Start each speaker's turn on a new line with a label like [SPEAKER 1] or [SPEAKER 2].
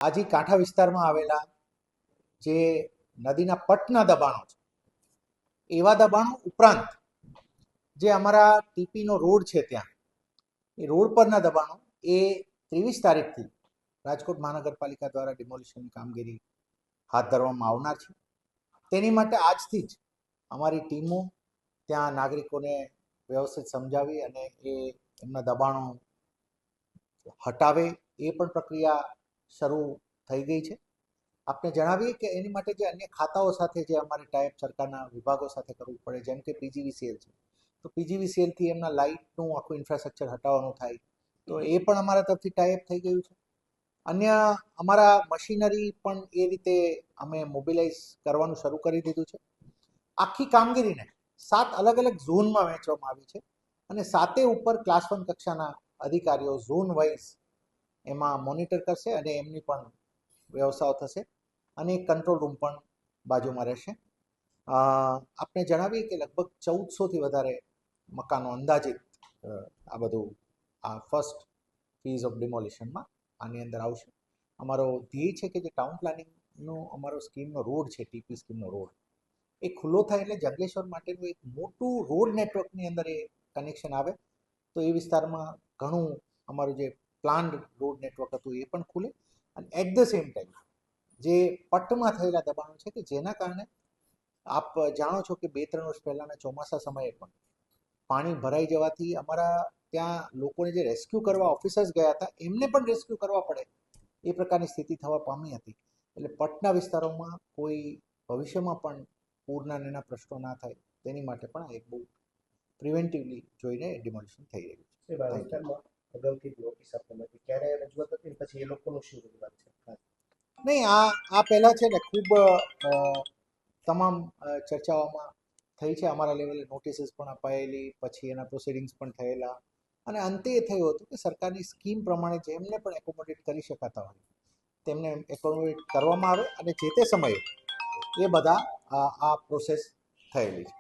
[SPEAKER 1] આજી કાંઠા વિસ્તારમાં આવેલા જે નદીના પટના દબાણો છે એવા દબાણો ઉપરાંત જે અમારા ટીપીનો રોડ છે ત્યાં એ રોડ પરના દબાણો એ 23 તારીખથી રાજકોટ મહાનગરપાલિકા દ્વારા ડિમોલિશનની કામગીરી હાથ ધરવામાં આવનાર છે. તેની માટે આજથી જ અમારી ટીમો ત્યાં નાગરિકોને વ્યવસ્થિત સમજાવી અને એ એમના દબાણો હટાવે એ પણ પ્રક્રિયા શરૂ થઈ ગઈ છે. આપને જણાવીએ કે એની માટે જે અન્ય ખાતાઓ સાથે જે અમારે ટાઈપ સરકારના વિભાગો સાથે કરવું પડે, જેમ કે પીજીવીસીએલ છે, તો પીજીવીસીએલથી એમના લાઇટનું આખું ઇન્ફ્રાસ્ટ્રક્ચર હટાવવાનું થાય, તો એ પણ અમારા તરફથી ટાઈપ થઈ ગયું છે. અન્ય અમારા મશીનરી પણ એ રીતે અમે મોબિલાઇઝ કરવાનું શરૂ કરી દીધું છે. આખી કામગીરીને 7 અલગ અલગ ઝોનમાં વહેંચવામાં આવી છે અને 7 ઉપર ક્લાસ 1 કક્ષાના અધિકારીઓ ઝોન વાઇઝ એમાં મોનિટર કરશે અને એમની પણ વ્યવસ્થાઓ થશે અને એક કંટ્રોલ રૂમ પણ બાજુમાં રહેશે. આપણે જણાવીએ કે લગભગ 1400થી વધારે મકાનો અંદાજિત આ બધું આ ફર્સ્ટ ફેઝ ઓફ ડિમોલિશનમાં આની અંદર આવશે. અમારો ધ્યેય છે કે જે ટાઉન પ્લાનિંગનો અમારો સ્કીમનો રોડ છે, ટીપી સ્કીમનો રોડ, એ ખુલ્લો થાય એટલે જંગલેશ્વર માટેનું એક મોટું રોડ નેટવર્કની અંદર એ કનેક્શન આવે, તો એ વિસ્તારમાં ઘણું અમારું જે પ્લાન્ડ રોડ નેટવર્ક હતું એ પણ ખુલે અને એટ ધ સેમ ટાઈમ જે પટ્ટમાં થયેલા દબાણો છે કે જેના કારણે આપ જાણો છો કે 2-3 વર્ષ પહેલાંના ચોમાસા સમયે પણ પાણી ભરાઈ જવાથી અમારા ત્યાં લોકોને જે રેસ્ક્યુ કરવા ઓફિસર્સ ગયા હતા એમને પણ રેસ્ક્યુ કરવા પડે એ પ્રકારની સ્થિતિ થવા પામી હતી. એટલે પટના વિસ્તારોમાં કોઈ ભવિષ્યમાં પણ પૂરના એના પ્રશ્નો ના થાય તેની માટે પણ એક બહુ પ્રિવેન્ટિવલી જોઈને ડિમોલિશન થઈ રહ્યું છે. નહીં, આ પહેલાં છે ને ખૂબ તમામ ચર્ચાઓમાં થઈ છે. અમારા લેવલે નોટિસીસ પણ અપાયેલી, પછી એના પ્રોસિડિંગ્સ પણ થયેલા અને અંતે એ થયું હતું કે સરકારની સ્કીમ પ્રમાણે જેમને પણ એકોમોડેટ કરી શકાતા હોય તેમને એકોમોડેટ કરવામાં આવે અને જે તે સમયે એ બધા આ પ્રોસેસ થયેલી છે.